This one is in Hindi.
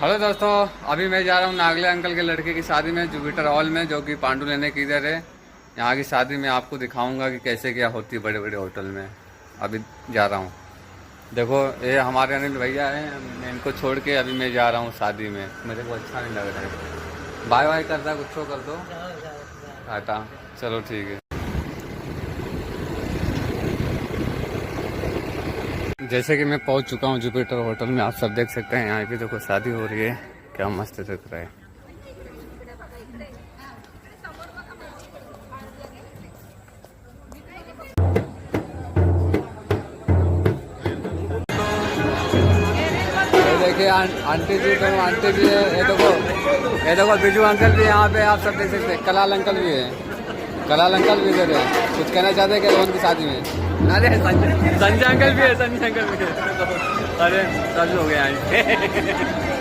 हेलो दोस्तों, अभी मैं जा रहा हूँ नागले अंकल के लड़के की शादी में जुपिटर हॉल में, जो कि पांडु लेने की इधर है। यहाँ की शादी में आपको दिखाऊंगा कि कैसे क्या होती है बड़े बड़े होटल में। अभी जा रहा हूँ। देखो, ये हमारे अनिल भैया हैं। मैं इनको छोड़ के अभी मैं जा रहा हूँ शादी में। मेरे को अच्छा नहीं लग रहा है। बाय बाय करता, कुछ तो कर दो। टाटा। चलो ठीक है। जैसे कि मैं पहुंच चुका हूं जुपिटर होटल में। आप सब देख सकते हैं यहाँ पे देखो शादी हो रही है। क्या मस्त दिख रहा है। ये देखिए आंटी जी, तो आंटी जी है। ये देखो बिजू अंकल भी यहाँ पे आप सब देख सकते हैं। कलाल अंकल भी है। कलाल अंकल भी इधर है। कुछ कहना चाहते हैं क्या रोहन की शादी में? अरे संजय अंकल भी है। संजय अंकल भी है। अरे सब लोग हैं यहाँ पे।